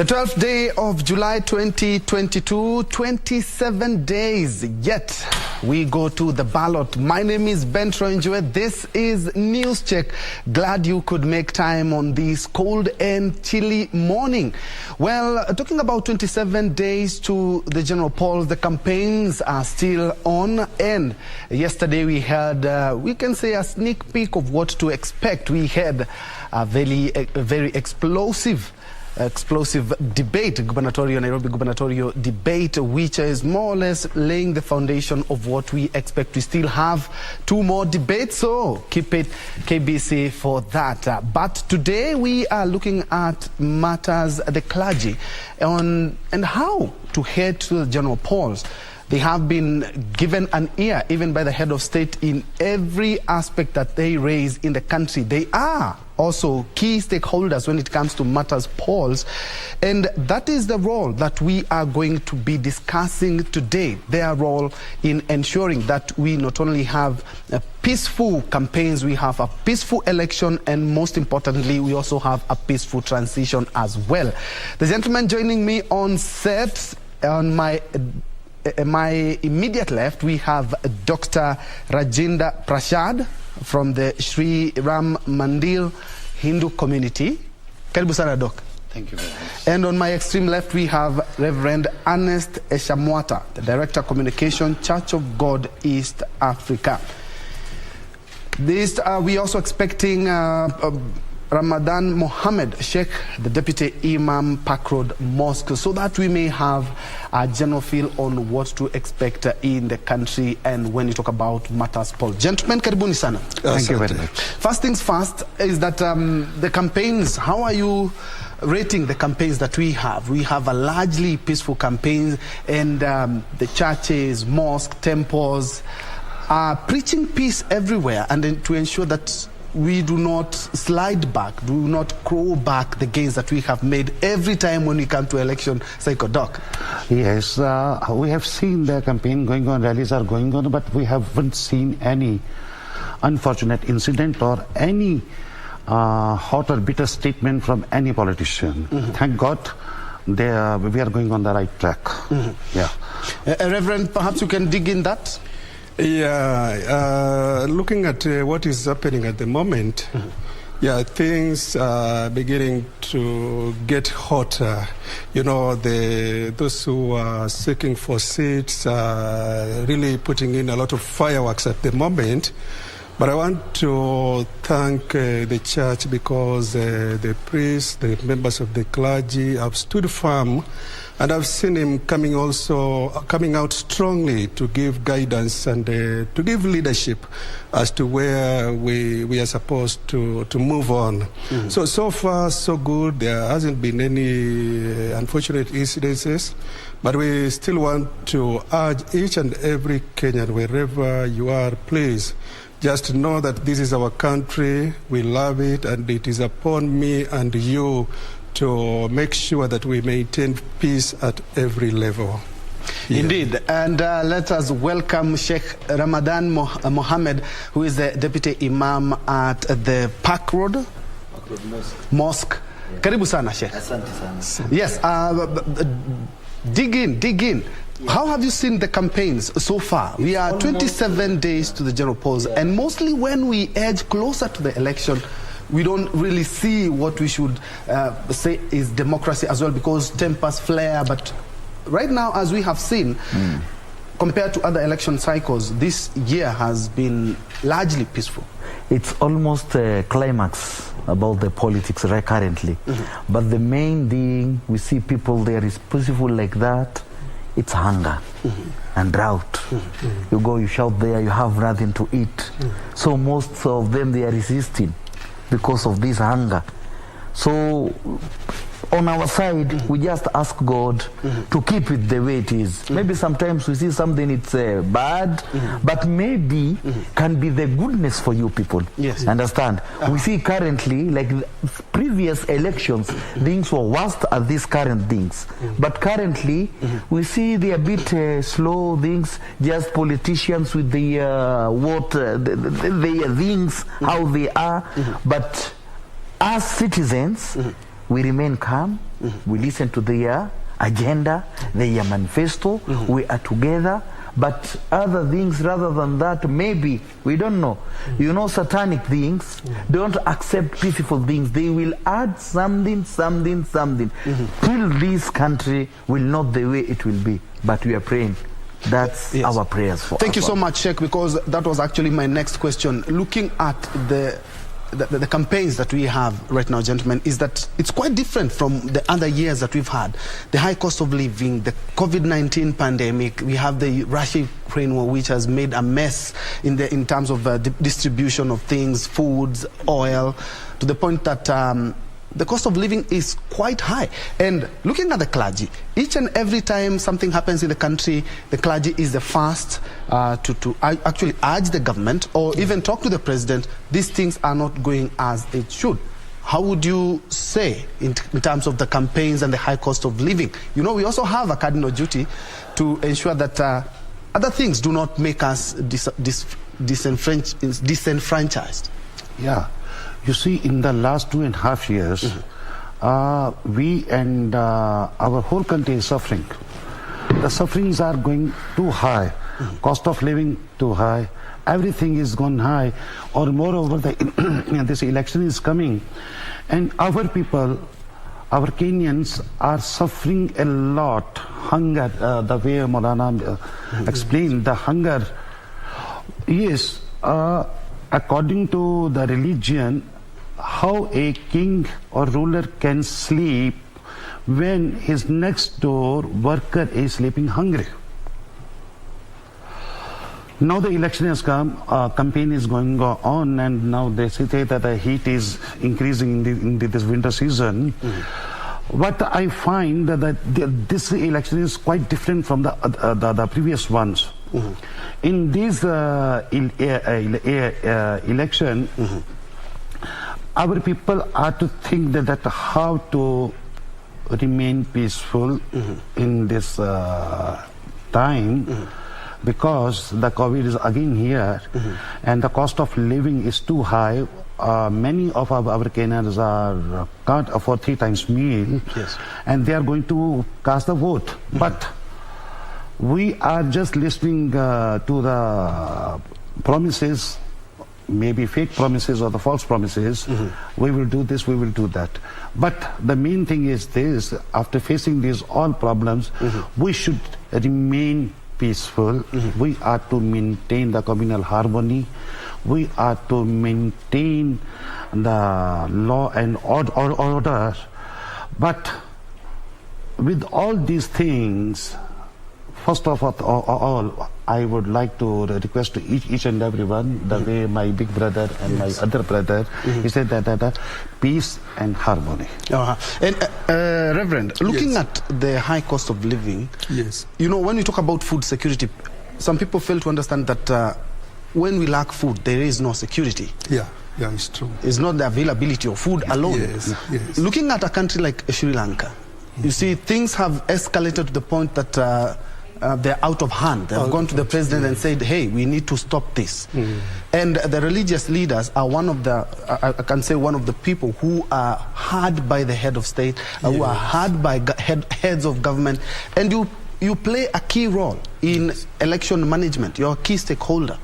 The 12th day of July 2022, 27 days, yet we go to the ballot. My name is Njue. This is News Check. Glad you could make time on this cold and chilly morning. Well, talking about 27 days to the general polls, the campaigns are still on. And yesterday we had, we can say, a sneak peek of what to expect. We had a very explosive debate, Nairobi gubernatorial debate, which is more or less laying the foundation of what we expect. We still have two more debates, so keep it KBC for that. But today we are looking at matters, the clergy, and how to head to the general polls. They have been given an ear, even by the head of state, in every aspect that they raise in the country. They are also key stakeholders when it comes to matters polls. And that is the role that we are going to be discussing today. Their role in ensuring that we not only have peaceful campaigns, we have a peaceful election, and most importantly, we also have a peaceful transition as well. The gentleman joining me on set, on my immediate left, we have Dr. Rajinder Prashad from the Sri Ram Mandir Hindu community. Karibu sana, Doc. Thank you very much. And on my extreme left, we have Reverend Ernest Eshamwatta, the Director of Communication, Church of God, East Africa. We also expecting Ramadhan Muhamad, Sheikh, the Deputy Imam, Park Road Mosque, so that we may have a general feel on what to expect in the country and when you talk about matters poll. Gentlemen, karibuni sana. Thank you very much. First things first is that the campaigns, how are you rating the campaigns that we have? We have a largely peaceful campaign, and the churches, mosques, temples are preaching peace everywhere, and to ensure that we do not slide back, do not crawl back the gains that we have made every time when we come to election cycle. Doc. Yes, we have seen the campaign going on, rallies are going on, but we haven't seen any unfortunate incident or any hot or bitter statement from any politician. Thank God we are going on the right track. Yeah. Reverend, perhaps you can dig in that? Yeah, looking at what is happening at the moment, yeah, things are beginning to get hotter. You know, those who are seeking for seats are really putting in a lot of fireworks at the moment. But I want to thank the church, because the priests, the members of the clergy have stood firm, and I've seen him coming out strongly to give guidance and to give leadership as to where we are supposed to move on. So far, so good. There hasn't been any unfortunate incidences, but we still want to urge each and every Kenyan, wherever you are, please, just know that this is our country, we love it, and it is upon me and you to make sure that we maintain peace at every level. Yeah. Indeed. And let us welcome Sheikh Ramadhan Muhamad, who is the Deputy Imam at the Park Road Mosque. Yeah. Karibu sana, Sheikh. Asante sana. Yes, dig in. How have you seen the campaigns so far? We are 27 days to the general polls, and mostly when we edge closer to the election, we don't really see what we should say is democracy as well, because tempers flare. But right now, as we have seen, compared to other election cycles, this year has been largely peaceful. It's almost a climax about the politics right currently. But the main thing, we see people there is peaceful like that. It's hunger and drought. You go, you shout there, you have nothing to eat. So most of them, they are resisting because of this hunger. So on our side, we just ask God to keep it the way it is. Maybe sometimes we see something, it's bad, but maybe can be the goodness for you people. Yes. Understand? We see currently, like previous elections, things were worse at these current things. But currently, we see they are a bit slow things, just politicians with the their things, how they are. But as citizens, we remain calm, We listen to their agenda, their manifesto. We are together. But other things rather than that, maybe, we don't know. You know, satanic things don't accept peaceful things. They will add something. Till this country will not the way it will be. But we are praying. That's our prayers for. Thank you so much, Sheikh, because that was actually my next question. Looking at the campaigns that we have right now, gentlemen, is that it's quite different from the other years that we've had. The high cost of living, the COVID-19 pandemic, we have the Russia-Ukraine war, which has made a mess in terms of the distribution of things, foods, oil, to the point that the cost of living is quite high. And looking at the clergy, each and every time something happens in the country, the clergy is the first to actually urge the government or even talk to the president, these things are not going as it should. How would you say in terms of the campaigns and the high cost of living? You know, we also have a cardinal duty to ensure that other things do not make us disenfranchised. Yeah. You see, in the last 2.5 years, we and our whole country is suffering. The sufferings are going too high. Cost of living too high. Everything is gone high. Or moreover, this election is coming. And our people, our Kenyans, are suffering a lot. Hunger, the way Maulana explained, the hunger. Yes, according to the religion, how a king or ruler can sleep when his next door worker is sleeping hungry. Now the election has come, campaign is going on, and now they say that the heat is increasing in this winter season. What I find that this election is quite different from the previous ones. In this election, our people are to think that how to remain peaceful in this time, because the COVID is again here, and the cost of living is too high. Many of our Kenyans can't afford 3 times meal, and they are going to cast the vote. But we are just listening to the promises, maybe fake promises or the false promises. We will do this, we will do that. But the main thing is this: after facing these all problems, we should remain peaceful. We are to maintain the communal harmony. We are to maintain the law and order. But with all these things, first of all, I would like to request to each and everyone, the way my big brother and my other brother, he said that peace and harmony. And Reverend, looking at the high cost of living, you know, when we talk about food security, some people fail to understand that when we lack food, there is no security. Yeah, it's true. It's not the availability of food alone. Looking at a country like Sri Lanka, you see, things have escalated to the point that they're out of hand. They've gone to the president and said, hey, we need to stop this. And the religious leaders are one of the, I can say, one of the people who are heard by the head of state, who are heard by heads of government. And you play a key role in election management. You're a key stakeholder.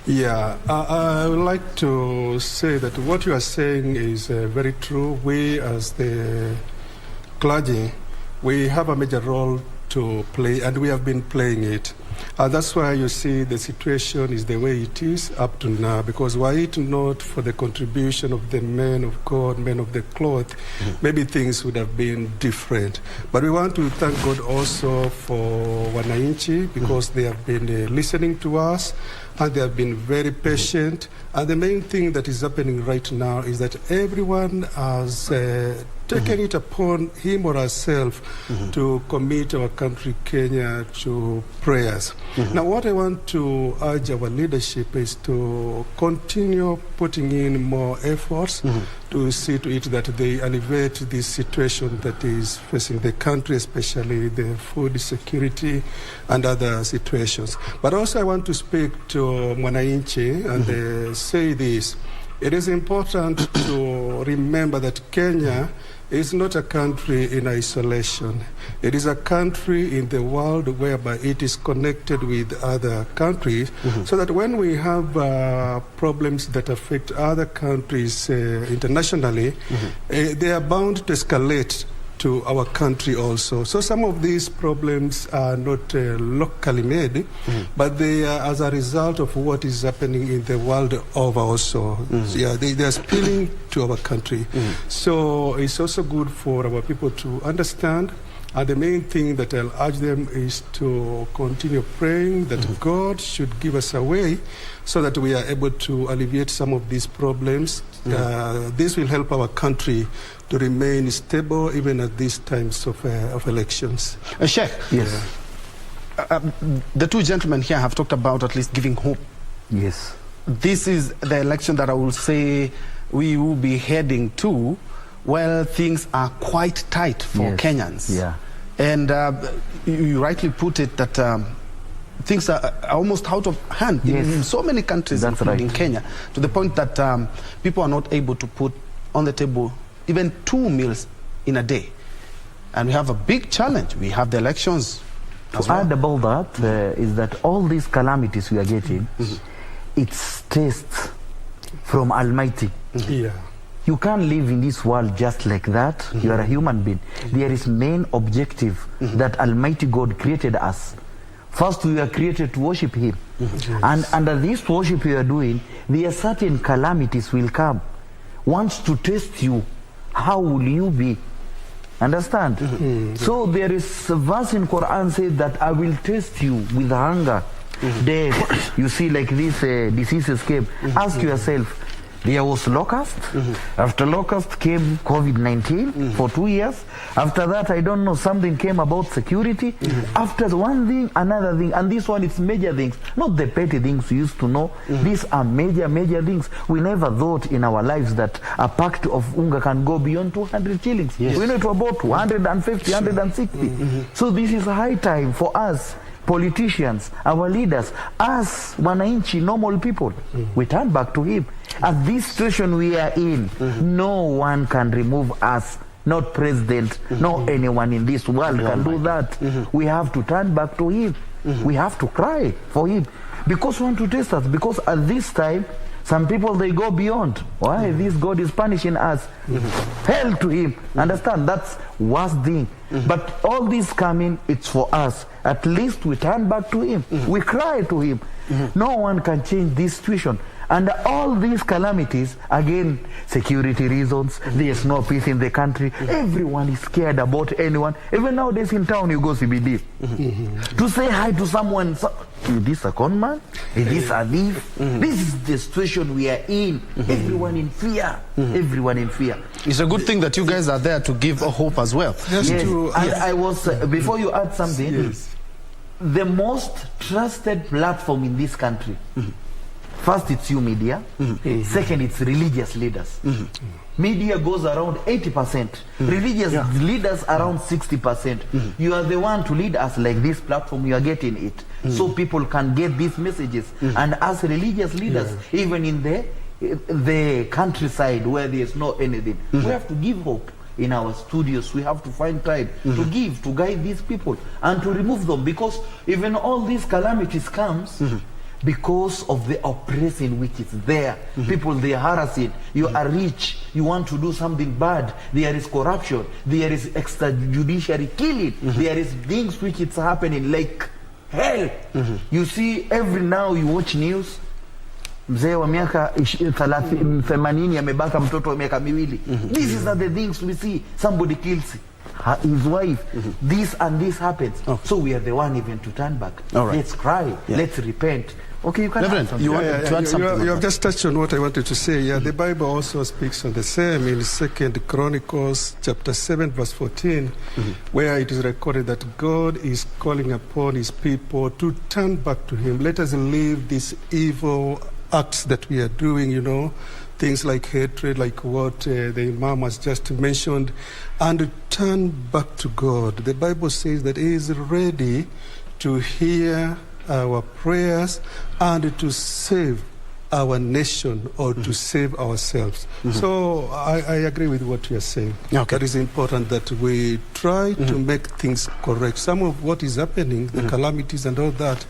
Yeah, I would like to say that what you are saying is very true. We, as the clergy, we have a major role to play, and we have been playing it. That's why you see the situation is the way it is up to now, because were it not for the contribution of the men of God, men of the cloth, maybe things would have been different. But we want to thank God also for Wananchi, because they have been listening to us, and they have been very patient. And the main thing that is happening right now is that everyone has taken it upon him or herself to commit our country, Kenya, to prayers. Now, what I want to urge our leadership is to continue putting in more efforts to see to it that they elevate this situation that is facing the country, especially the food security and other situations. But also I want to speak to Mwananchi and say this. It is important to to remember that Kenya is not a country in isolation. It is a country in the world whereby it is connected with other countries, so that when we have problems that affect other countries internationally, they are bound to escalate to our country also. So some of these problems are not locally made, but they are as a result of what is happening in the world over also. Yeah, they are spilling to our country. So it's also good for our people to understand. And the main thing that I'll urge them is to continue praying that God should give us a way so that we are able to alleviate some of these problems. This will help our country to remain stable even at these times of elections. Sheikh, Yes. The two gentlemen here have talked about at least giving hope. Yes. This is the election that I will say we will be heading to, where things are quite tight for Kenyans. Yeah. And you rightly put it that things are almost out of hand in so many countries, That's including right. Kenya, to the point that people are not able to put on the table even 2 meals in a day. And we have a big challenge. We have the elections. To add about that is that all these calamities we are getting, it's tests from Almighty. Yeah. You can't live in this world just like that. You are a human being. There is main objective that Almighty God created us. First, we are created to worship Him. And under this worship we are doing, there are certain calamities will come. Wants to test you. How will you be? Understand? So there is a verse in Quran says that I will test you with hunger, death. You see, like these diseases came. Ask yourself, there was locust. After locust came COVID-19 for 2 years. After that, I don't know, something came about security. After one thing, another thing. And this one is major things, not the petty things we used to know. These are major, major things. We never thought in our lives that a packet of unga can go beyond 200 shillings. We know to about 150, 160. So this is high time for us, politicians, our leaders, us, wananchi, normal people. We turn back to Him. At this situation we are in, no one can remove us. Not president, no anyone in this world can do that. We have to turn back to Him. We have to cry for Him. Because we want to test us. Because at this time, some people, they go beyond. Why? This God is punishing us. Hell to Him. Understand? That's worst thing. But all this coming, it's for us. At least we turn back to Him. We cry to Him. No one can change this situation. And all these calamities, again, security reasons, there's no peace in the country. Everyone is scared about anyone. Even nowadays in town, you go CBD. To say hi to someone, is this a con man? Is this a thief? This is the situation we are in. Everyone in fear. Everyone in fear. It's a good thing that you guys are there to give a hope as well. Just Yes. to, And I was, before you add something, the most trusted platform in this country, first it's you media, second it's religious leaders. Media goes around 80%, religious leaders around 60%. You are the one to lead us like this platform, you are getting it. So people can get these messages. And as religious leaders, even in the countryside where there is no anything, we have to give hope. In our studios, we have to find time to give, to guide these people and to remove them, because even all these calamities comes because of the oppression which is there. People, they are harassing. You are rich, you want to do something bad, there is corruption, there is extrajudiciary killing, there is things which is happening like hell. You see, every now you watch news, mzee wa miaka 80 amebaka mtoto wa miaka 2. These are the things we see. Somebody kills his wife. This and this happens. So we are the one even to turn back. Let's cry. Let's repent. Okay, you can add something. You wanted to add something. You have just touched on what I wanted to say. Yeah, the Bible also speaks on the same in 2 Chronicles chapter 7 verse 14, where it is recorded that God is calling upon His people to turn back to Him. Let us leave this evil acts that we are doing, you know, things like hatred, like what the Imam has just mentioned, and turn back to God. The Bible says that He is ready to hear our prayers and to save our nation or to save ourselves. So I agree with what you are saying. Okay. That is important that we try to make things correct. Some of what is happening, the calamities and all that,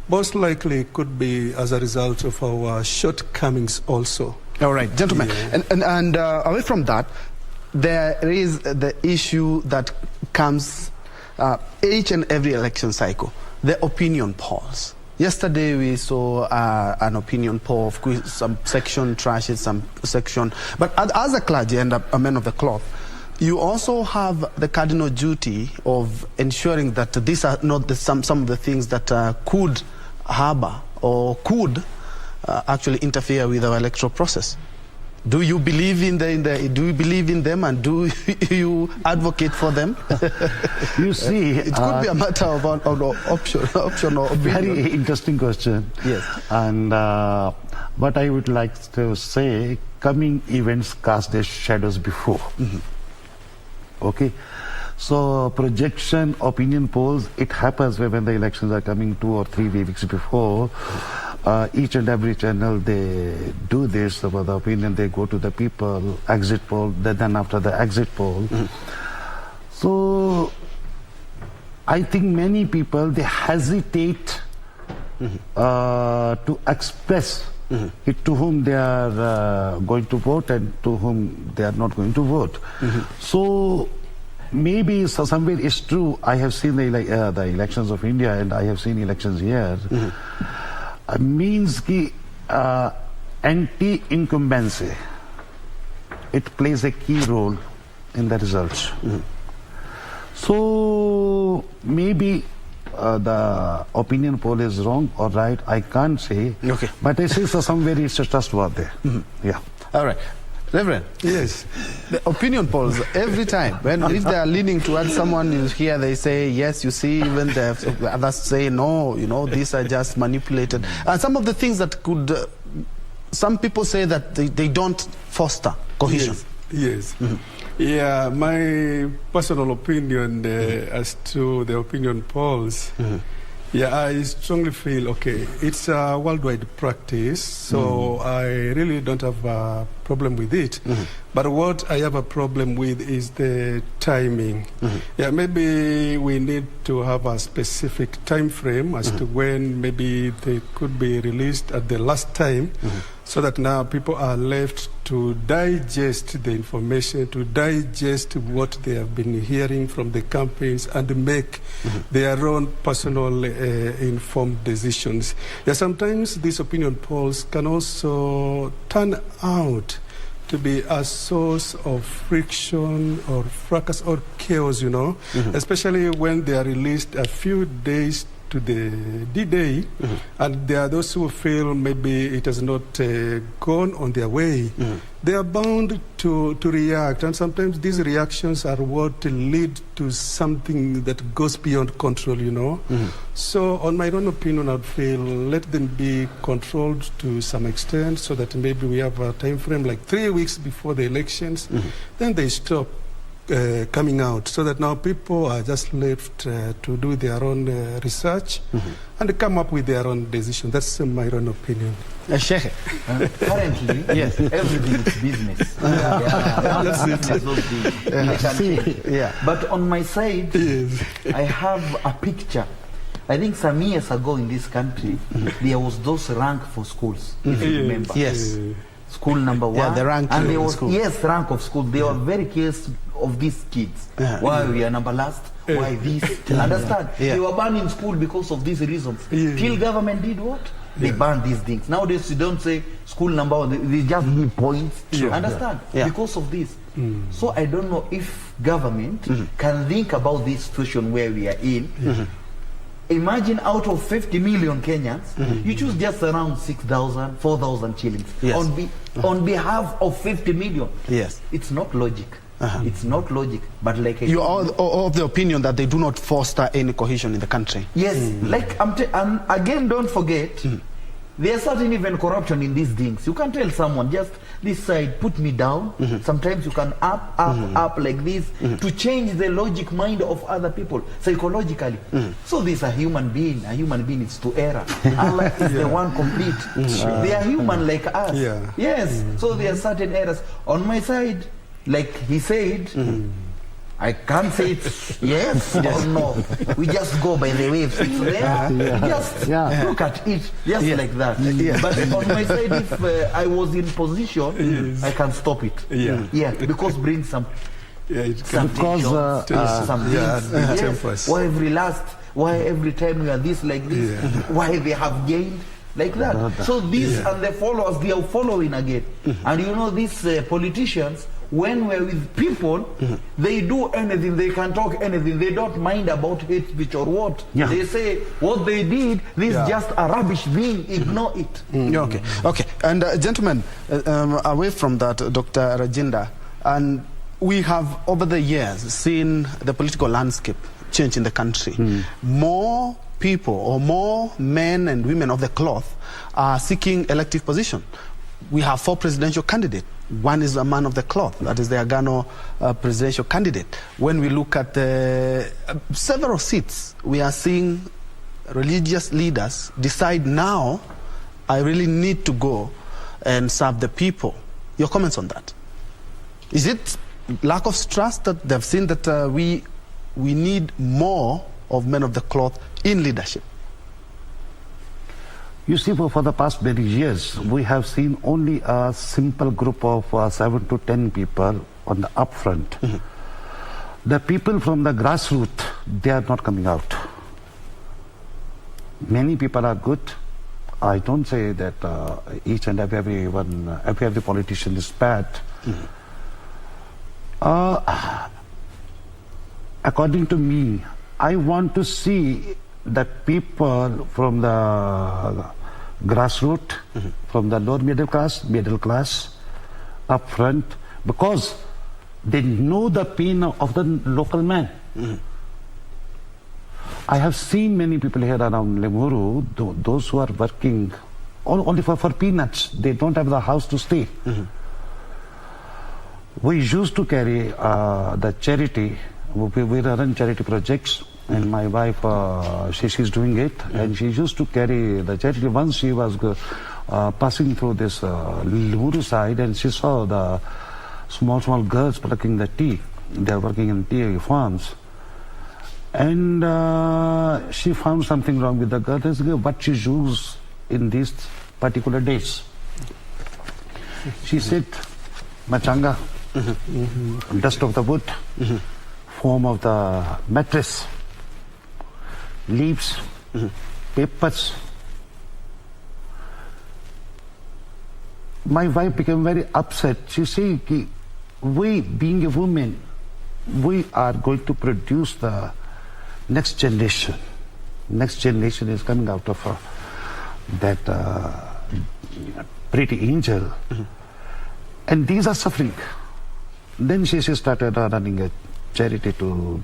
most likely could be as a result of our shortcomings also. All right, gentlemen. Yeah. And away from that, there is the issue that comes each and every election cycle, the opinion polls. Yesterday we saw an opinion poll, of course, some section trashes, some section. But as a clergy and a man of the cloth, you also have the cardinal duty of ensuring that these are not some of the things that could harbor or could actually interfere with our electoral process. Do you believe in do you believe in them, and do you advocate for them? You see, it could be a matter of option or opinion. Very interesting question. Yes. And what I would like to say, coming events cast their shadows before. Okay. So projection, opinion polls, it happens when the elections are coming 2 or 3 weeks before. Each and every channel, they do this about the opinion, they go to the people, exit poll, then after the exit poll. So I think many people, they hesitate to express it to whom they are going to vote and to whom they are not going to vote. So maybe somewhere it's true. I have seen the elections of India and I have seen elections here. Means ki anti-incumbency, it plays a key role in the results. So maybe the opinion poll is wrong or right, I can't say. Okay. But I say somewhere it's trustworthy. Yeah. All right. Reverend. Yes. The opinion polls, every time, if they are leaning towards someone is here, they say, yes, you see, even the others say, no, these are just manipulated. And some of the things that could, some people say that they don't foster cohesion. Yes. Yeah, my personal opinion as to the opinion polls, yeah, I strongly feel, okay, it's a worldwide practice, so I really don't have a problem with it. But what I have a problem with is the timing. Yeah, maybe we need to have a specific time frame as to when maybe they could be released at the last time, so that now people are left to digest the information, to digest what they have been hearing from the campaigns and make their own personal informed decisions. Yeah, sometimes these opinion polls can also turn out to be a source of friction or fracas or chaos, especially when they are released a few days to the D-Day, and there are those who feel maybe it has not gone on their way. They are bound to react, and sometimes these reactions are what lead to something that goes beyond control, So on my own opinion, I'd feel let them be controlled to some extent, so that maybe we have a time frame like 3 weeks before the elections, then they stop coming out, so that now people are just left to do their own research and come up with their own decision. That's my own opinion. Sheikh. Currently, yes, everything is business. That's it. Yeah. But on my side, I have a picture. I think some years ago in this country, there was those rank for schools, if you remember. Yes. School number 1. Yeah, the rank and they of was, school. yes, rank of school. They were very curious of these kids. Why we are number last? Why this? Understand? Yeah. They were banned in school because of these reasons. Till government did what? They banned these things. Nowadays you don't say school number 1. They just give points. Understand? Yeah. Because of this. So I don't know if government can think about this situation where we are in. Imagine out of 50 million Kenyans, you choose just around 6,000, 4,000 shillings on behalf of 50 million. Yes. It's not logic. It's not logic. But like You are of the opinion that they do not foster any cohesion in the country. yes, like and again, don't forget, There's certain even corruption in these things. You can tell someone, just this side, put me down. Sometimes you can up like this to change the logic mind of other people psychologically. So this is a human being. A human being is to error. Allah is the one complete. They are human like us. Yes. So there are certain errors. On my side, like he said, I can't say it's yes or no. We just go by the waves. It's there. Just look at it, just like that. But on my side, if I was in position, I can stop it. Because bring some. Some tempers. Why every time we are this like this? Why they have gained? Like that. So these and the followers, they are following again. And you know, these politicians, when we're with people, they do anything, they can talk anything, they don't mind about hate speech or what. They say what they did, this is just a rubbish thing, ignore it. Okay. And gentlemen, away from that, Dr. Rajinder, and we have over the years seen the political landscape change in the country. More people or more men and women of the cloth are seeking elective position. We have 4 presidential candidates. One is a man of the cloth, that is the Agano presidential candidate. When we look at several seats, we are seeing religious leaders decide now, I really need to go and serve the people. Your comments on that? Is it lack of trust that they've seen that we need more of men of the cloth in leadership? You see, for the past many years, we have seen only a simple group of 7 to 10 people on the upfront. The people from the grassroots, they are not coming out. Many people are good. I don't say that each and every politician is bad. According to me, I want to see that people from the grassroots, from the lower middle class, up front, because they know the pain of the local man. I have seen many people here around Lemuru, those who are working only for peanuts. They don't have the house to stay. We used to carry the charity. We run charity projects. And my wife, she's doing it, and she used to carry the charity. Once she was passing through this Limuru side, and she saw the small girls plucking the tea. They are working in tea farms. And she found something wrong with the girls. What she used in these particular days. She said, machanga, dust of the wood, foam of the mattress, leaves, papers. My wife became very upset. She said, we being a woman, we are going to produce the next generation. Next generation is coming out of that pretty angel. And these are suffering. Then she started running a charity to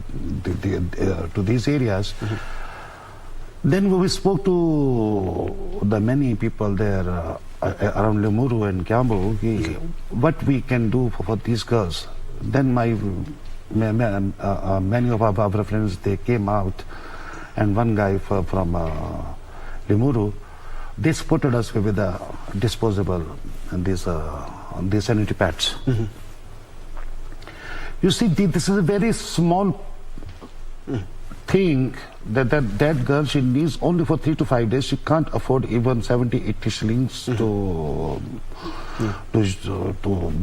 these areas. Then we spoke to the many people there around Lemuru and Kiambu, what we can do for these girls. Then many of our friends, they came out, and one guy from Lemuru, they supported us with the disposable and these sanitary pads. You see, this is a very small thing that girl, she needs only for 3 to 5 days. She can't afford even 70, 80 shillings to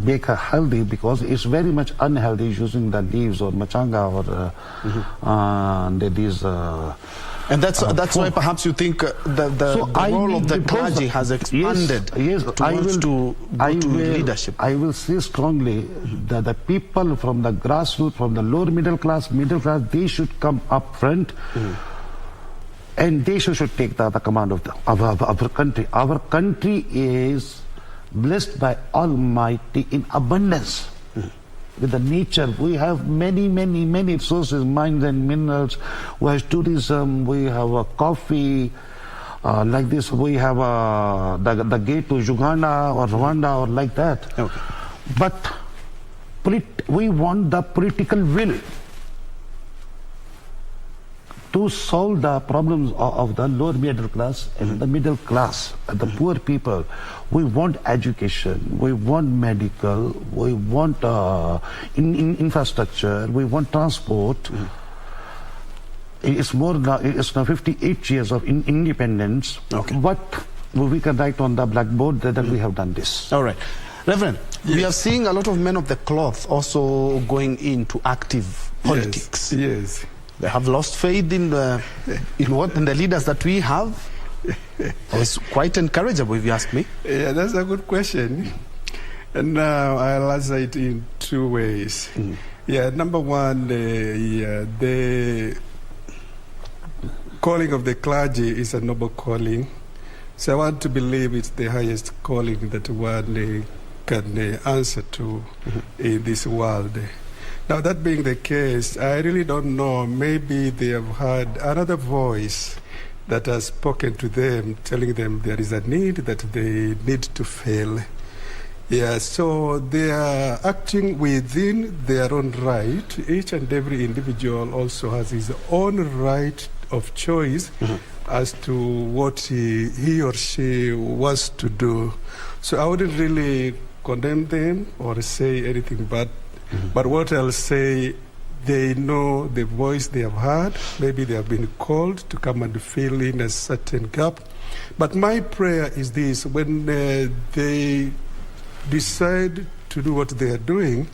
make her healthy, because it's very much unhealthy using the leaves or machanga or these. And that's why perhaps you think the role of the clergy has expanded to leadership. I will say strongly that the people from the grassroots, from the lower middle class, they should come up front, and they should take the command of our country. Our country is blessed by Almighty in abundance. With the nature, we have many resources, mines and minerals. We have tourism, we have coffee, Like this, we have the gate to Uganda or Rwanda or like that. Okay. But we want the political will to solve the problems of the lower middle class and the middle class, the poor people. We want education, we want medical, we want infrastructure, we want transport. It's now 58 years of independence. Okay. What we can write on the blackboard that we have done this. All right. Reverend, we are seeing a lot of men of the cloth also going into active politics. Yes. They have lost faith in the leaders that we have. It's quite encourageable, if you ask me. Yeah, that's a good question. And now I'll answer it in two ways. Yeah, number one, the calling of the clergy is a noble calling. So I want to believe it's the highest calling that one can answer to in this world. Now, that being the case, I really don't know. Maybe they have heard another voice that has spoken to them, telling them there is a need that they need to fill. Yeah, so they are acting within their own right. Each and every individual also has his own right of choice as to what he or she wants to do. So I wouldn't really condemn them or say anything bad. But what I'll say, they know the voice they have heard. Maybe they have been called to come and fill in a certain gap. But my prayer is this: when they decide to do what they are doing,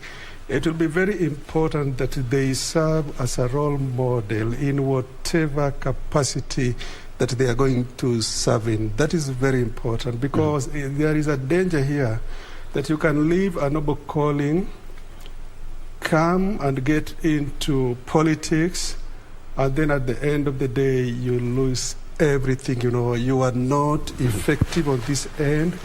it will be very important that they serve as a role model in whatever capacity that they are going to serve in. That is very important, because there is a danger here that you can leave a noble calling, come and get into politics, and then at the end of the day you lose everything. You know, you are not effective on this end.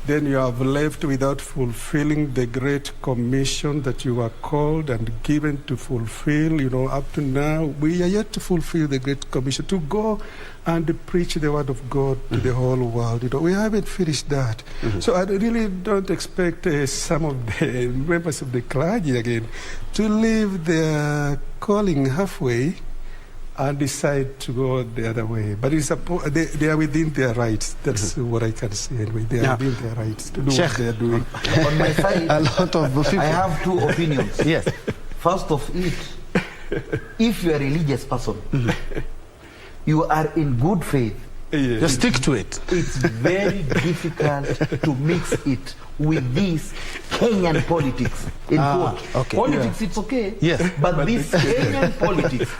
Then you are left without fulfilling the great commission that you are called and given to fulfill. You know, up to now we are yet to fulfill the great commission to go and preach the word of God to the whole world. You know, we haven't finished that. So I really don't expect some of the members of the clergy again to leave their calling halfway and decide to go the other way. But it's they are within their rights. That's what I can say anyway. They are within their rights to do Sheikh, what they are doing. On my side, A lot of people. I have two opinions. Yes. First of it, if you are a religious person, you are in good faith. Yes. Just stick to it. It's very difficult to mix it with this Kenyan politics. In quote. Okay. Politics, it's okay. Yes. But this Kenyan politics,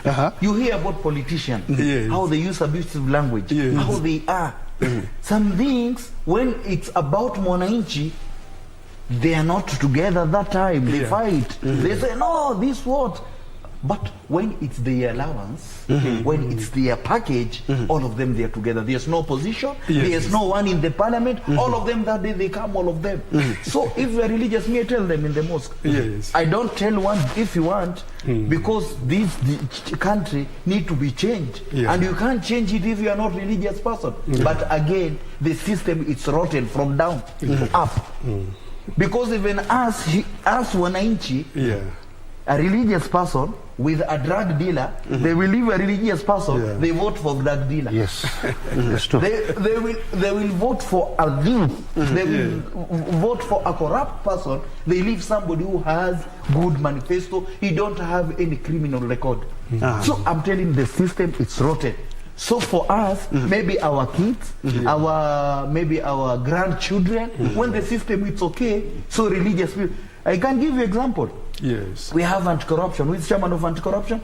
you hear about politicians, Yes. how they use abusive language, Yes. how they are. Some things, when it's about Mwananchi, they are not together that time. They fight. They say, no, this what? But when it's their allowance, when it's their package, all of them, they are together. There's no opposition. There's no one in the parliament. All of them that day, they come, all of them. So if you're religious, me, I tell them in the mosque. Yes. I don't tell one if you want, because this country need to be changed. Yeah. And you can't change it if you are not a religious person. But again, the system is rotten from down to up. Because even us Wananchi, a religious person with a drug dealer, they will leave a religious person, they vote for drug dealer. Yes, that's true. They will vote for a thief. They will vote for a corrupt person. They leave somebody who has good manifesto. He don't have any criminal record. So I'm telling the system, it's rotten. So for us, maybe our kids, maybe our grandchildren, when the system is okay, so religious people. I can give you example. Yes. We have anti-corruption. Who is chairman of anti-corruption?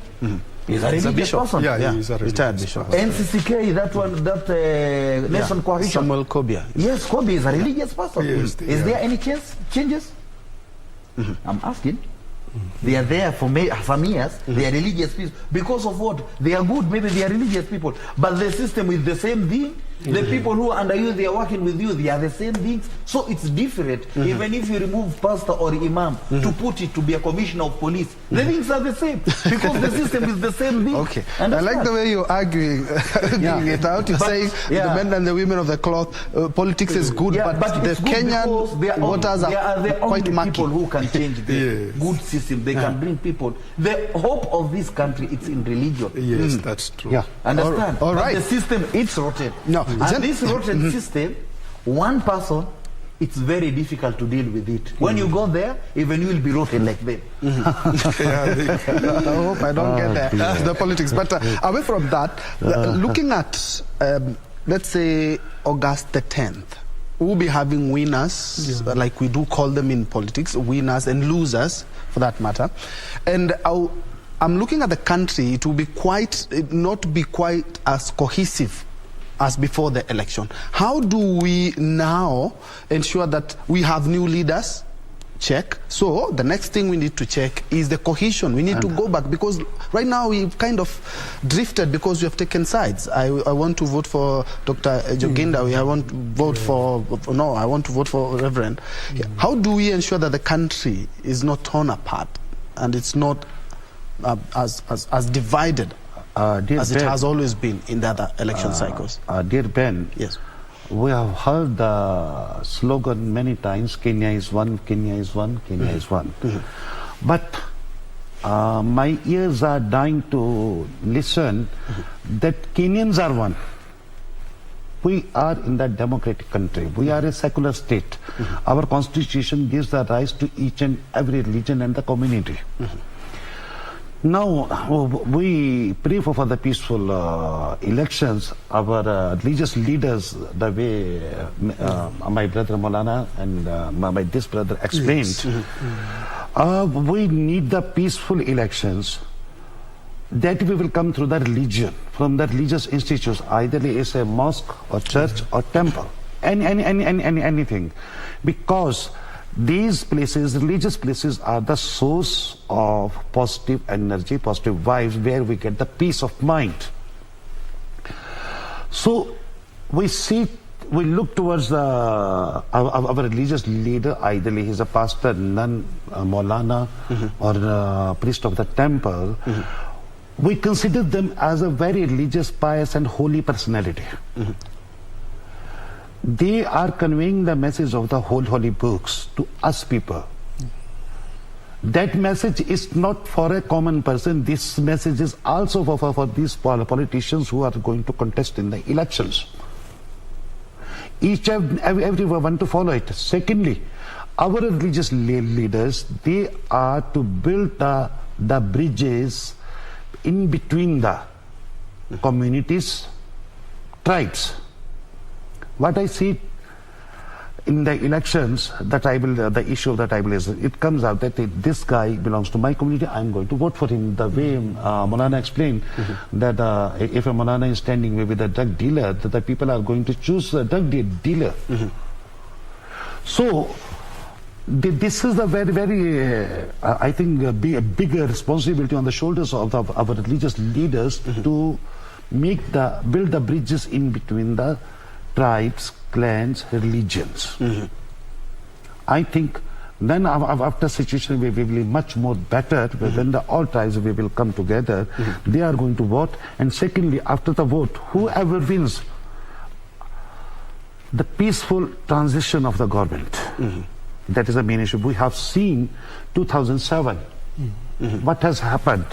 He's a religious person. Yeah, he's a retired religious bishop. person. NCCK, that Nation Coalition. Samuel Kobia. Yes, Kobe is a religious person. Yes, Is there any changes? I'm asking. They are there for some years. They are religious people. Because of what? They are good. Maybe they are religious people. But the system is the same thing. The people who are under you, they are working with you, they are the same things. So it's different. Even if you remove pastor or imam to put it to be a commissioner of police, the things are the same because the system is the same thing. Okay. Understand? I like the way you're arguing it out. You're saying the men and the women of the cloth, politics is good, but the Kenyan voters are quite only murky. people who can change the good system. They can bring people. The hope of this country, it's in religion. Yes, that's true. Yeah. Understand? All right. But the system, it's rotten. No. And this rotten system, one person, it's very difficult to deal with it. When you go there, even you will be rotten like them. I hope I don't get the politics. But away from that, looking at, let's say, August the 10th, we'll be having winners, like we do call them in politics, winners and losers, for that matter. And I'm looking at the country, it will be not be quite as cohesive as before the election. How do we now ensure that we have new leaders? Check. So the next thing we need to check is the cohesion. We need to go back because right now we've kind of drifted because we have taken sides. I want to vote for Dr. Joginda. I want to vote I want to vote for Reverend. How do we ensure that the country is not torn apart and it's not as divided as it has always been in the other election cycles? Dear Ben, yes, we have heard the slogan many times, Kenya is one, Kenya is one, Kenya is one. But my ears are dying to listen that Kenyans are one. We are in that democratic country. We are a secular state. Our constitution gives the rights to each and every religion and the community. Now, we pray for the peaceful elections. Our religious leaders, the way my brother Maulana and this brother explained, we need the peaceful elections. That we will come through the religion, from the religious institutes, either it's a mosque or church or temple, anything. Because these places, religious places, are the source of positive energy, positive vibes, where we get the peace of mind. So we look towards our religious leader, either he's a pastor, nun, Maulana, or a priest of the temple. We consider them as a very religious, pious and holy personality. They are conveying the message of the whole holy books to us people. That message is not for a common person. This message is also for these politicians who are going to contest in the elections. Each and everyone want to follow it. Secondly, our religious leaders, they are to build the bridges in between the communities, tribes. What I see in the elections, the issue of the tribal is, it comes out that this guy belongs to my community, I'm going to vote for him. The way Maulana explained that if a Maulana is standing with a drug dealer, that the people are going to choose a drug dealer. So this is the very, I think, a bigger responsibility on the shoulders of our religious leaders to build the bridges in between the tribes, clans, religions. I think then after situation we will be much more better when all tribes we will come together. They are going to vote, and secondly, after the vote, whoever wins, the peaceful transition of the government. That is the main issue. We have seen 2007 what has happened.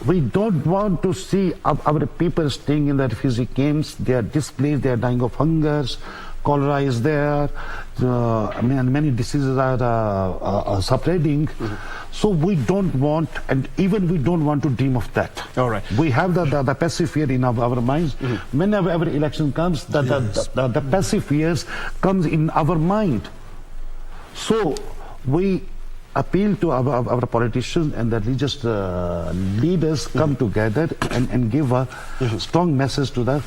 We don't want to see our people staying in the refugee camps. They are displaced, they are dying of hunger, cholera is there, many diseases are spreading. So we don't want, and even we don't want to dream of that. All right. We have the passive fear in our minds. Whenever every election comes, the passive fears comes in our mind. So we appeal to our politicians and the religious leaders come together and give a strong message to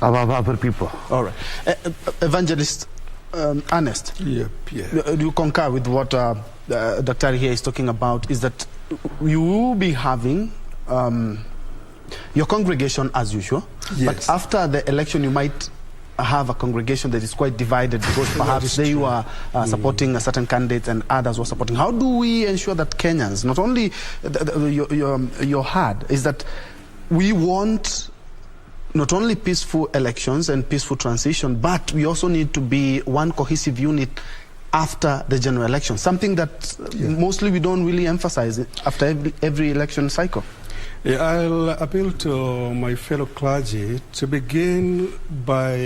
our people. All right. Evangelist Ernest, do you concur with what Dr. here is talking about? Is that you will be having Your congregation as usual, Yes. but after the election you might have a congregation that is quite divided because perhaps they were supporting a certain candidate and others were supporting. How do we ensure that Kenyans, not only your heart, is that we want not only peaceful elections and peaceful transition, but we also need to be one cohesive unit after the general election, something that mostly we don't really emphasize after every election cycle. Yeah, I'll appeal to my fellow clergy to begin by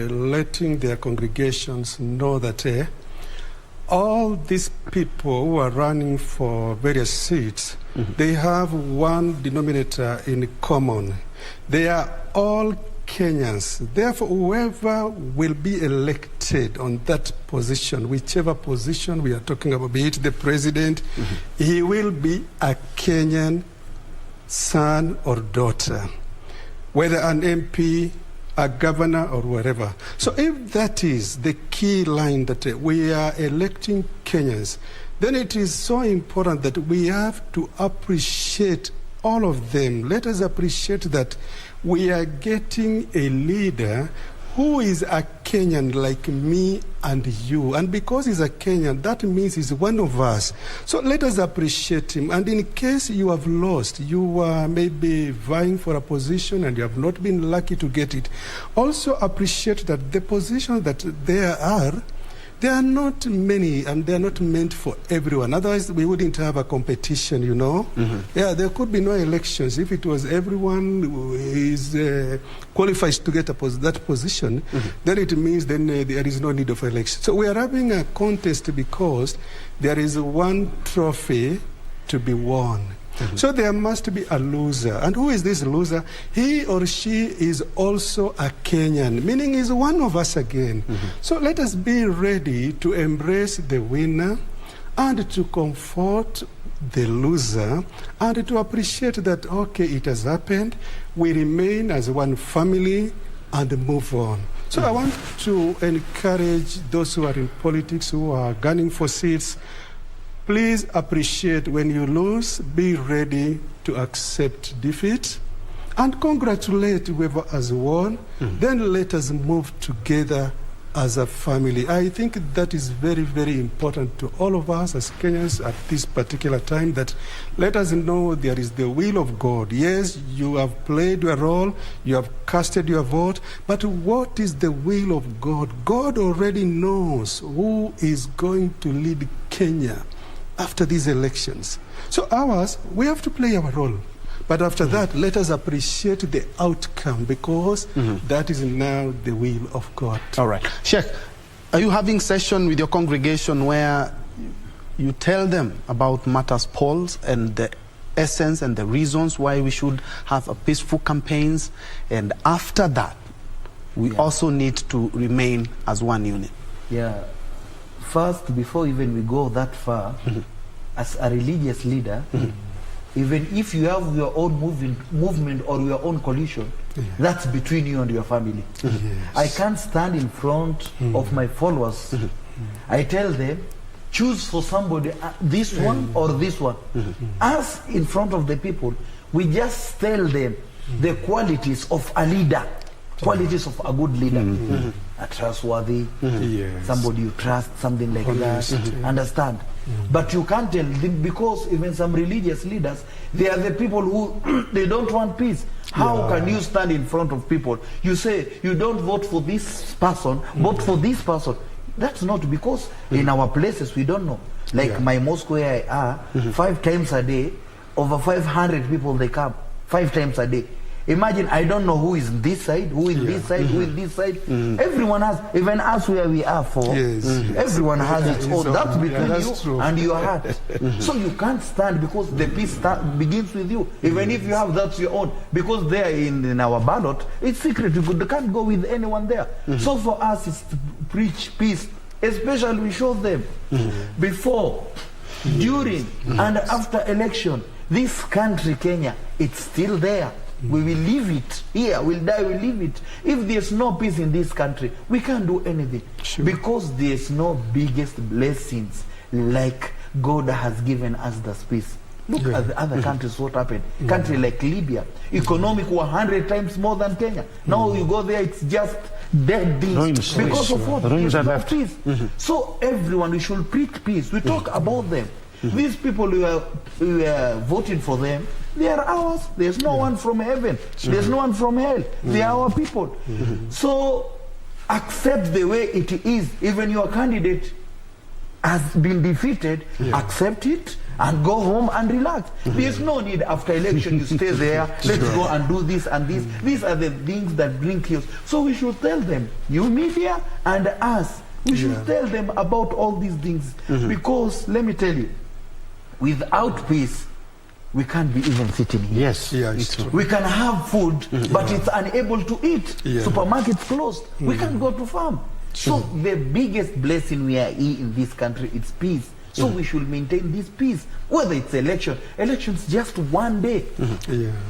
letting their congregations know that all these people who are running for various seats, they have one denominator in common. They are all Kenyans. Therefore, whoever will be elected on that position, whichever position we are talking about, be it the president, he will be a Kenyan son or daughter, whether an MP, a governor, or wherever. So if that is the key line, that we are electing Kenyans, then it is so important that we have to appreciate all of them. Let us appreciate that we are getting a leader who is a Kenyan like me and you. And because he's a Kenyan, that means he's one of us. So let us appreciate him. And in case you have lost, you are maybe vying for a position and you have not been lucky to get it, also appreciate that the positions that there are not many and they are not meant for everyone. Otherwise, we wouldn't have a competition, you know. Yeah, there could be no elections. If it was everyone who is qualified to get that position, then it means then there is no need of election. So we are having a contest because there is one trophy to be won. So there must be a loser. And who is this loser? He or she is also a Kenyan, meaning he's one of us again. So let us be ready to embrace the winner and to comfort the loser and to appreciate that, okay, it has happened. We remain as one family and move on. So I want to encourage those who are in politics, who are gunning for seats, please appreciate when you lose, be ready to accept defeat, and congratulate whoever has won. Then let us move together as a family. I think that is very, very important to all of us as Kenyans at this particular time, that let us know there is the will of God. Yes, you have played your role, you have casted your vote, but what is the will of God? God already knows who is going to lead Kenya after these elections. So ours, we have to play our role. But after that, let us appreciate the outcome, because that is now the will of God. All right. Sheikh, are you having session with your congregation where you tell them about matters polls and the essence and the reasons why we should have a peaceful campaigns, and after that, we also need to remain as one unit? Yeah. First, before even we go that far, as a religious leader, even if you have your own movement or your own coalition, that's between you and your family. I can't stand in front of my followers. I tell them, choose for somebody, this one or this one. Us in front of the people, we just tell them the qualities of a leader, qualities of a good leader. A trustworthy, somebody you trust, something like that. Understand? But you can't tell them, because even some religious leaders, they are the people who they don't want peace. How can you stand in front of people? You say you don't vote for this person, vote for this person. That's not, because in our places we don't know. Like my mosque where I are, 5 times a day, over 500 people they come 5 times a day. Imagine, I don't know who is in this side, who is this side, who is this side. Everyone has, even us where we are for, everyone has its own. That's between you and your heart. So you can't stand, because the peace begins with you. Even if you have, that's your own. Because there in our ballot, it's secret. You can't go with anyone there. So for us, it's to preach peace. Especially we show them before, during, and after election. This country, Kenya, it's still there. We will leave it here, we'll die, we'll leave it. If there's no peace in this country, we can't do anything. Because there's no biggest blessings like God has given us the peace. Look at the other countries, what happened. Country like Libya, economic 100 times more than Kenya. Now you go there, it's just dead things. Because of what? Ruins are no left. peace. So everyone, we should preach peace. We talk about them. These people who are voting for them, they are ours. There's no one from heaven. There's no one from hell. They are our people. So accept the way it is. Even your candidate has been defeated, accept it and go home and relax. There's no need after election you stay there, let's go and do this and this. These are the things that bring chaos. So we should tell them, you media and us, we should tell them about all these things. Because let me tell you, without peace, we can't be even sitting here. Yes, it's true. We can have food, but it's unable to eat. Supermarkets closed. We can't go to farm. So the biggest blessing we are in this country is peace. So we should maintain this peace. Whether it's election, election's just one day.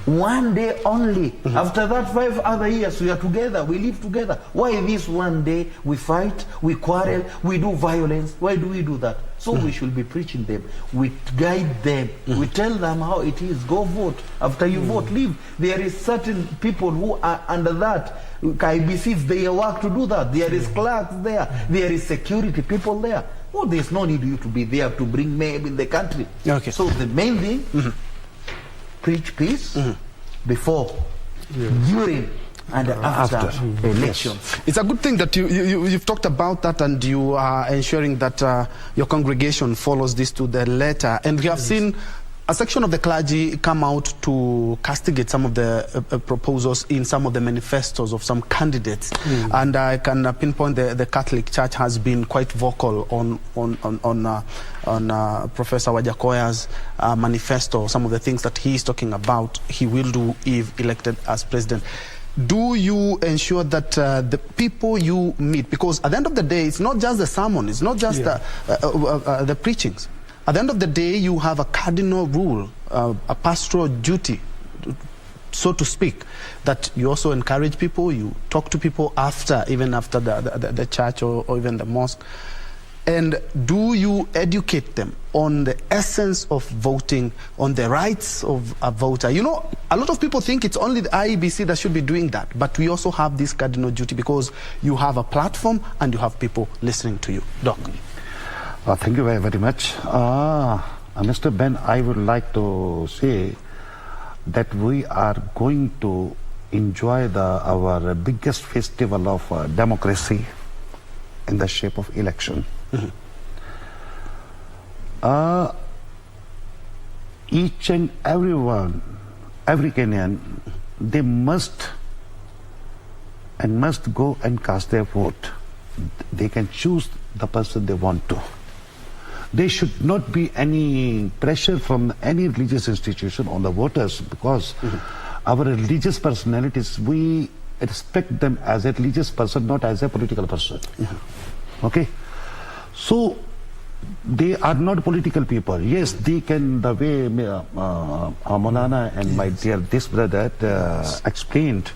1 day only. After that, 5 other years, we are together, we live together. Why this one day we fight, we quarrel, we do violence? Why do we do that? So we should be preaching them. We guide them. We tell them how it is. Go vote. After you vote, leave. There is certain people who are under that. KBCs, they work to do that. There is clerks there. There is security people there. Oh, there's no need you to be there to bring mayhem in the country. Okay. So the main thing, preach peace before, during, and after elections. It's a good thing that you've talked about that, and you are ensuring that your congregation follows this to the letter. And we have seen a section of the clergy come out to castigate some of the proposals in some of the manifestos of some candidates. And I can pinpoint the Catholic Church has been quite vocal on Professor Wajakoya's manifesto, some of the things that he is talking about he will do if elected as president. Do you ensure that the people you meet, because at the end of the day, it's not just the sermon, it's not just the preachings. At the end of the day, you have a cardinal rule, a pastoral duty, so to speak, that you also encourage people, you talk to people after, even after the church or even the mosque. And do you educate them on the essence of voting, on the rights of a voter? You know, a lot of people think it's only the IEBC that should be doing that, but we also have this cardinal duty because you have a platform and you have people listening to you. Doc. Thank you very, very much. Mr. Ben, I would like to say that we are going to enjoy our biggest festival of democracy in the shape of election. Each and everyone, every Kenyan, they must go and cast their vote. They can choose the person they want to. There should not be any pressure from any religious institution on the voters, because our religious personalities, we respect them as a religious person, not as a political person. Okay? So, they are not political people. Yes, they can, the way Maulana and my dear this brother explained,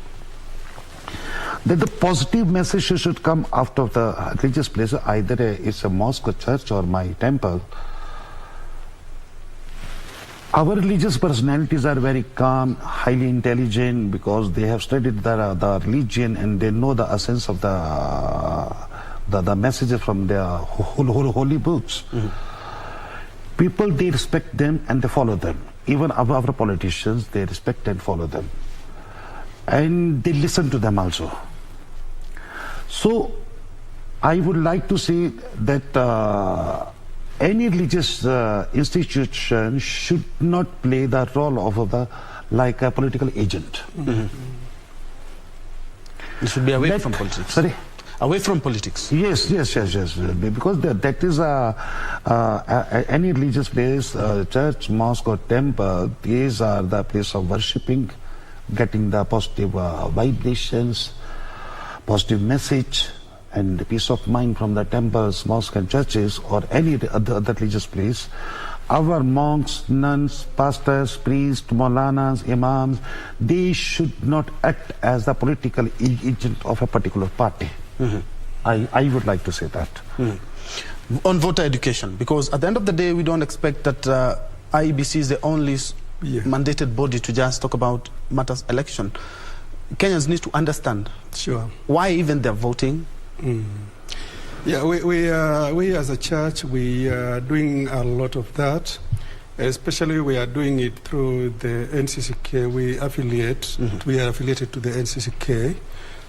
that the positive message should come out of the religious place, either it's a mosque, a church, or my temple. Our religious personalities are very calm, highly intelligent, because they have studied the religion and they know the essence of the messages from their holy books. People, they respect them and they follow them. Even our politicians, they respect and follow them. And they listen to them also. So, I would like to say that any religious institution should not play the role of like a political agent. It should be away from politics. Sorry? Away from politics. Yes. Because that is any religious place, church, mosque or temple, these are the place of worshipping, getting the positive vibrations, positive message, and the peace of mind from the temples, mosques and churches, or any other religious place. Our monks, nuns, pastors, priests, maulanas, imams, they should not act as the political agent of a particular party. I would like to say that. On voter education, because at the end of the day, we don't expect that IEBC is the only mandated body to just talk about matters election. Kenyans need to understand why even they're voting. Yeah, we as a church, we are doing a lot of that. Especially we are doing it through the NCCK. We are affiliated to the NCCK.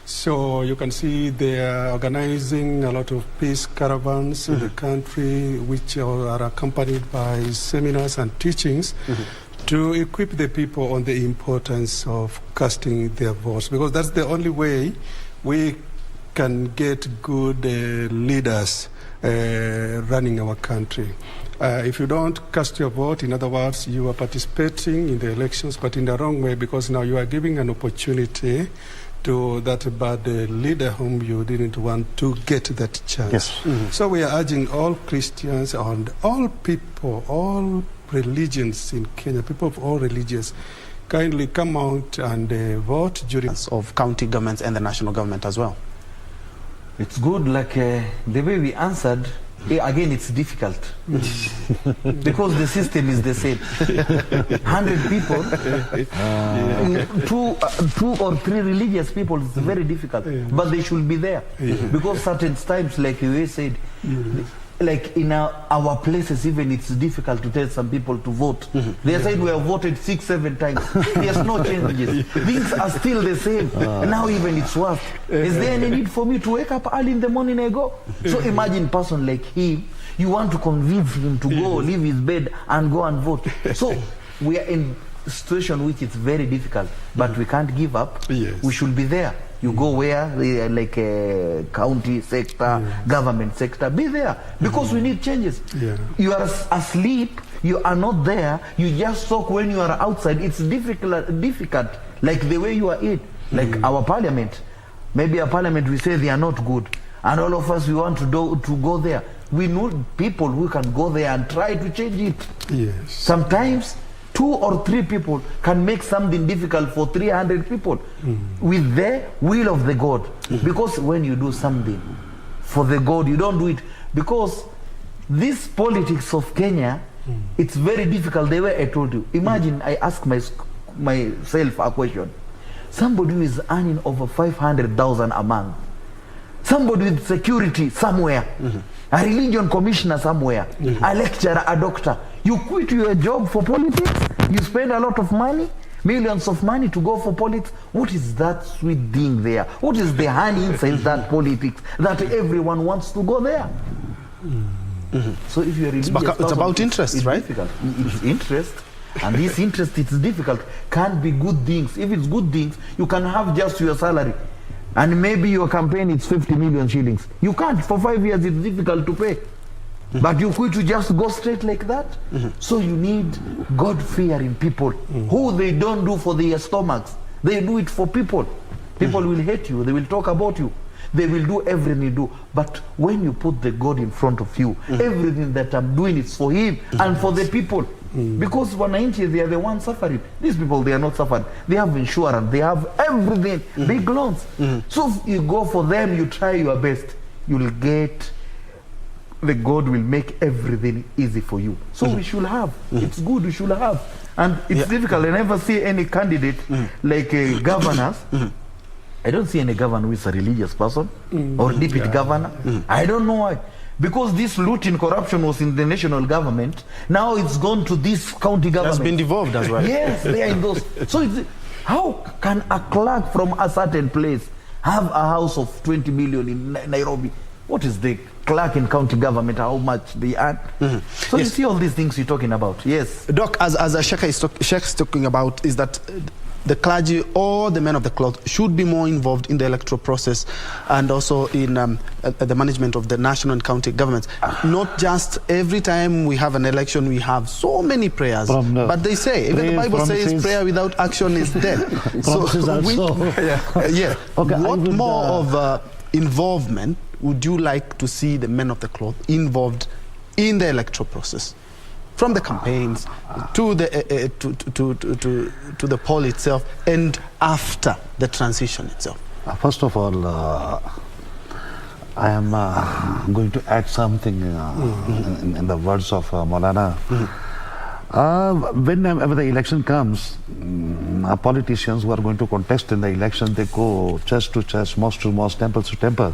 So you can see they are organizing a lot of peace caravans in the country, which are accompanied by seminars and teachings to equip the people on the importance of casting their votes, because that's the only way we can get good leaders running our country. If you don't cast your vote, in other words, you are participating in the elections, but in the wrong way, because now you are giving an opportunity to that bad leader whom you didn't want to get that chance. Yes. So we are urging all Christians and all people, all religions in Kenya, people of all religions, kindly come out and vote during of county governments and the national government as well. It's good, like the way we answered. Again, it's difficult because the system is the same. 100 people, two or three religious people, it's very difficult. But they should be there because certain times, like you said, like in our places, even it's difficult to tell some people to vote. They said we have voted 6-7 times. There's no changes. Things are still the same. Now even it's worse. Is there any need for me to wake up early in the morning and go? So imagine a person like him, you want to convince him to go, leave his bed and go and vote. So we are in a situation which is very difficult, but we can't give up. We should be there. You go where, like county sector, government sector, be there. Because we need changes. You are asleep, you are not there, you just talk when you are outside. It's difficult, like the way you are in. Like our parliament, maybe our parliament, we say they are not good. And all of us, we want to go there. We need people who can go there and try to change it. Sometimes 2 or 3 people can make something difficult for 300 people with the will of the God. Because when you do something for the God, you don't do it. Because this politics of Kenya, it's very difficult the way I told you. Imagine I ask myself a question. Somebody who is earning over 500,000 a month, somebody with security somewhere, a religion commissioner somewhere, a lecturer, a doctor. You quit your job for politics, you spend a lot of money, millions of money to go for politics. What is that sweet thing there? What is the honey inside that politics that everyone wants to go there? So if you're religious, it's about interest, it's right? Difficult. It's interest. And this interest, it's difficult. Can't be good things. If it's good things, you can have just your salary. And maybe your campaign is 50 million shillings. You can't. For 5 years, it's difficult to pay. But you quit to just go straight like that. So you need God-fearing people who they don't do for their stomachs. They do it for people. People will hate you. They will talk about you. They will do everything you do. But when you put the God in front of you, everything that I'm doing is for Him and for the people. Because wananchi, they are the ones suffering. These people, they are not suffering. They have insurance. They have everything. Big loans. So if you go for them, you try your best, you'll get... the God will make everything easy for you. So we should have. It's good, we should have. And it's difficult. I never see any candidate like governors. I don't see any governor who is a religious person or deputy governor. I don't know why. Because this looting corruption was in the national government. Now it's gone to this county government. It has been devolved as well. Yes, they are in those. So how can a clerk from a certain place have a house of 20 million in Nairobi? What is the clerk in county government, how much they earn? So you see all these things you're talking about. Yes. Doc, as a Sheikh is talking about, is that the clergy or the men of the cloth should be more involved in the electoral process and also in the management of the national and county governments. Not just every time we have an election, we have so many prayers. But they say, even the Bible says prayer without action is dead. What more of involvement would you like to see the men of the cloth involved in the electoral process? From the campaigns to the to the poll itself and after the transition itself. First of all, I am going to add something in the words of Maulana. Whenever the election comes, politicians who are going to contest in the election, they go church to church, mosque to mosque, temple to temple.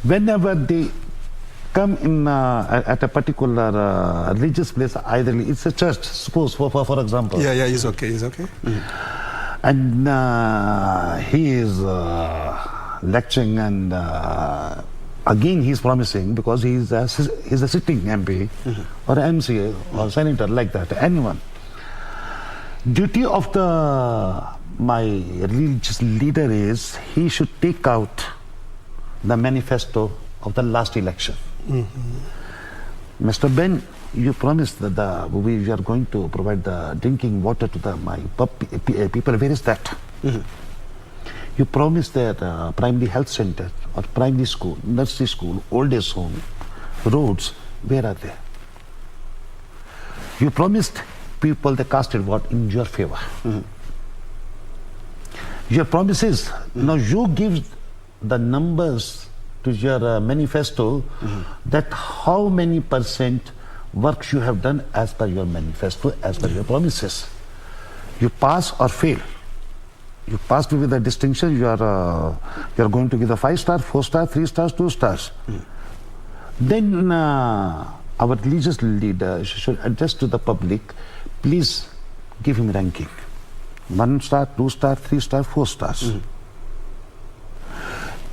Whenever they come in at a particular religious place, either it's a church, suppose for example. Yeah, he's okay. And he is lecturing, and again he's promising, because he's a sitting MP or MCA or senator, like that, anyone. Duty of my religious leader is he should take out the manifesto of the last election. Mr. Ben, you promised that we are going to provide the drinking water to my people. Where is that? You promised that primary health center or primary school, nursery school, old age home, roads, where are they? You promised people the casted vote in your favor. Your promises, now you give the numbers to your manifesto, that how many % works you have done as per your manifesto, as per your promises. You pass or fail. You passed with a distinction, you are going to give a 5-star, 4-star, 3 stars, 2 stars. Then our religious leader should address to the public, please give him ranking. 1 star, 2 star, 3 star, 4 stars.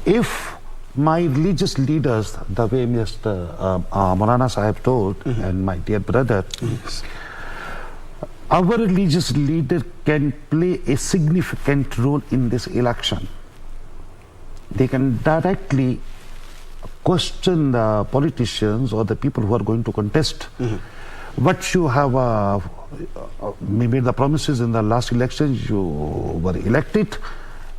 If my religious leaders, the way Mr. Maulana Sahib told, and my dear brother, our religious leader can play a significant role in this election. They can directly question the politicians or the people who are going to contest. What you have made the promises in the last election, you were elected,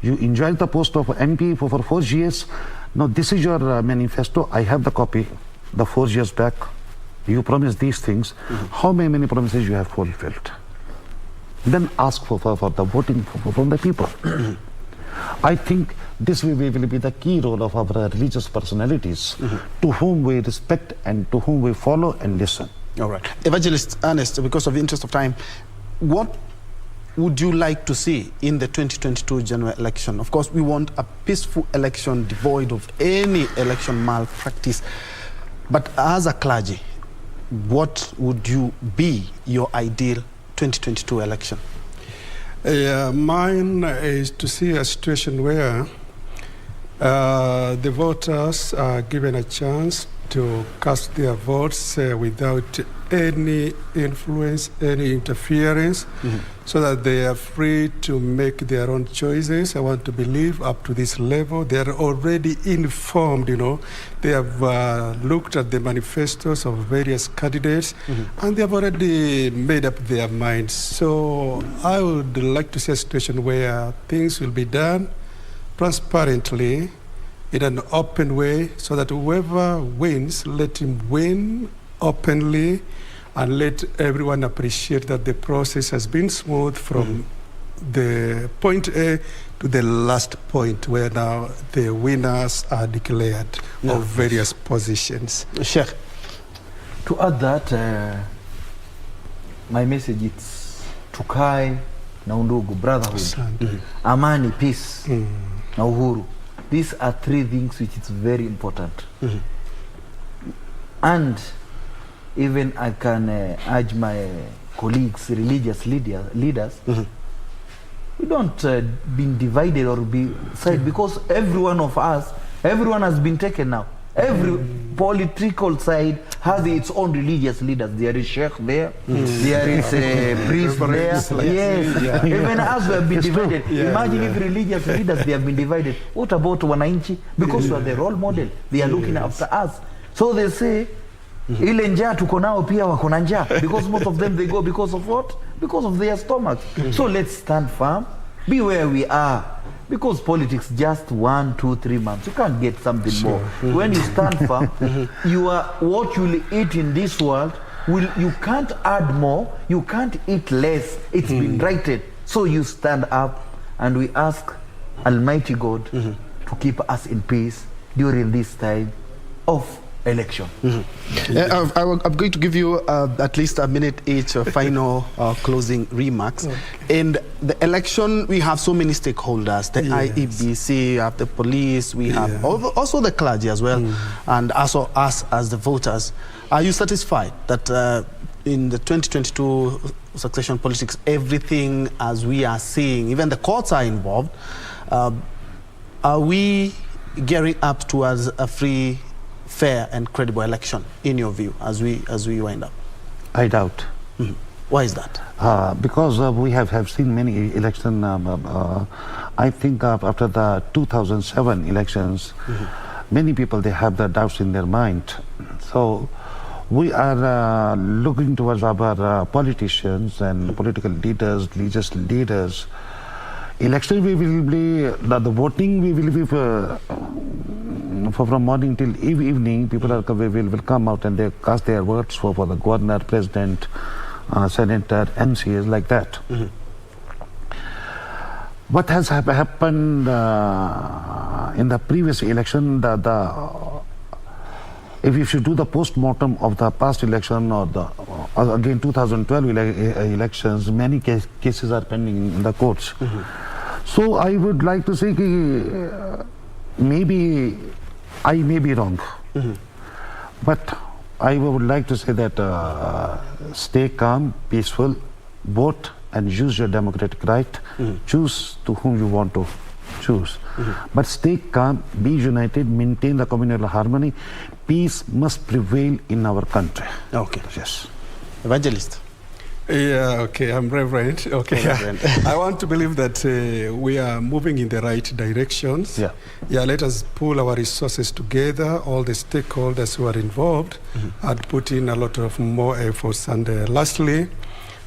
you enjoyed the post of MP for 4 years. Now this is your manifesto. I have the copy, the 4 years back. You promised these things. How many promises you have fulfilled? Then ask for the voting from the people. I think this will be the key role of our religious personalities, to whom we respect and to whom we follow and listen. All right. Evangelist Ernest, because of the interest of time, what would you like to see in the 2022 general election? Of course, we want a peaceful election devoid of any election malpractice. But as a clergy, what would you be your ideal 2022 election? Mine is to see a situation where the voters are given a chance to cast their votes without any influence, any interference, so that they are free to make their own choices. I want to believe up to this level they are already informed, They have looked at the manifestos of various candidates, and they have already made up their minds. So I would like to see a situation where things will be done transparently, in an open way, so that whoever wins, let him win openly, and let everyone appreciate that the process has been smooth from the point A to the last point, where now the winners are declared of various positions. Sheikh. To add that, my message is tukae na undugu, brotherhood, amani, peace, na uhuru. These are 3 things which is very important. And even I can urge my colleagues, religious leaders, we don't be divided or be side, because every one of us, everyone has been taken now. Every political side has its own religious leaders. There is Sheikh there, there is a priest there. Yes, even us we have been divided. Imagine if religious leaders, they have been divided. What about Wananchi? Because we are the role model. They are looking after us. So they say, ile njaa tuko nao pia wako na njaa. Because most of them, they go because of what? Because of their stomachs. So let's stand firm, be where we are. Because politics just 1, 2, 3 months. You can't get something more. When you stand firm, you are what you will eat in this world. You can't add more. You can't eat less. It's been righted. So you stand up, and we ask Almighty God to keep us in peace during this time of election. I'm going to give you at least a minute each final closing remarks. In the election, we have so many stakeholders, the IEBC, we have the police, we have also the clergy as well, and also us as the voters. Are you satisfied that in the 2022 succession politics, everything as we are seeing, even the courts are involved, are we gearing up towards a free, fair and credible election, in your view, as we wind up? I doubt. Why is that? Because we have seen many elections. I think after the 2007 elections, many people, they have the doubts in their mind. So we are looking towards our politicians and political leaders, religious leaders. Election, we will be, the voting, we will be from morning till evening. People will come out and they cast their votes for the governor, president, senator, MCAs, like that. What has happened in the previous election, if you should do the post-mortem of the past election or the again 2012 elections, many cases are pending in the courts. So I would like to say maybe I may be wrong, but I would like to say that stay calm, peaceful, vote and use your democratic right. Choose to whom you want to choose. But stay calm, be united, maintain the communal harmony. Peace must prevail in our country. Okay. Yes. Evangelist. Yeah, okay, I'm Reverend. Okay, Reverend. I want to believe that we are moving in the right directions. Yeah, let us pull our resources together, all the stakeholders who are involved, and put in a lot of more efforts. And lastly,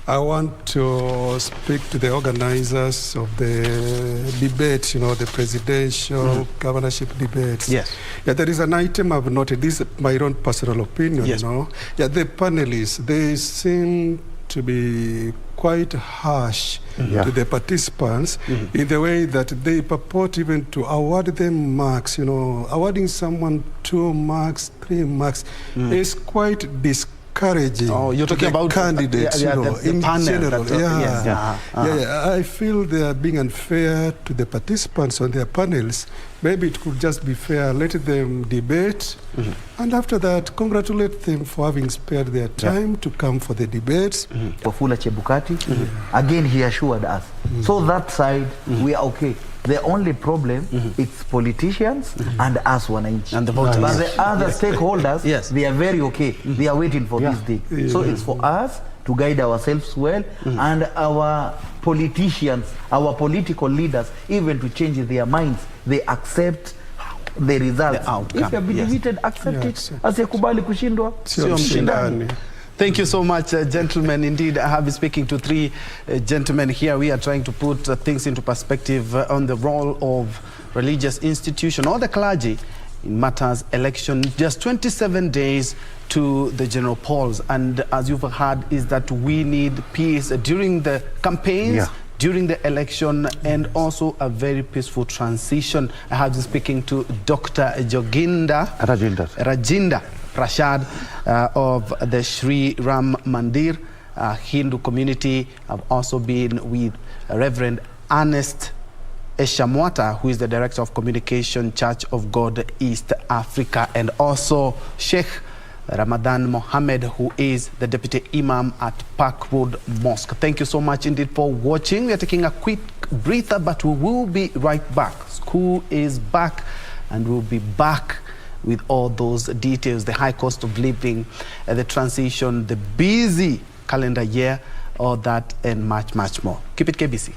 I want to speak to the organizers of the debate, you know, the presidential governorship debates. Yes. Yeah, there is an item I've noted. This is my own personal opinion, yes. You know. Yeah, the panelists, they seem to be quite harsh to the participants in the way that they purport even to award them marks, you know, awarding someone 2 marks, 3 marks is quite discouraging. Oh, you're talking about candidates, you know, the in panel, general. Yes. I feel they are being unfair to the participants on their panels. Maybe it could just be fair, let them debate, and after that, congratulate them for having spared their time to come for the debates. Wafula Chebukati, again he assured us. So that side, we are okay. The only problem, it's politicians and us wananchi. And the voters. But the other stakeholders, they are very okay. They are waiting for this day. So it's for us to guide ourselves well, and our politicians, our political leaders, even to change their minds. They accept the results. The outcome. If they have been defeated, accept it. Asiyekubali kushindwa Sio mshindani. Thank you so much, gentlemen. Indeed, I have been speaking to 3 gentlemen here. We are trying to put things into perspective on the role of religious institution or the clergy in matters election. Just 27 days to the general polls. And as you've heard, is that we need peace during the campaigns, during the election, and also a very peaceful transition. I have been speaking to Dr. Rajinder Prashad of the Sri Ram Mandir Hindu community. I've also been with Reverend Ernest Eshamwatta, who is the Director of Communication, Church of God East Africa, and also Sheikh Ramadhan Muhamad, who is the Deputy Imam at Park Road Mosque. Thank you so much indeed for watching. We are taking a quick breather, but we will be right back. School is back, and we'll be back with all those details, the high cost of living, the transition, the busy calendar year, all that and much, much more. Keep it KBC.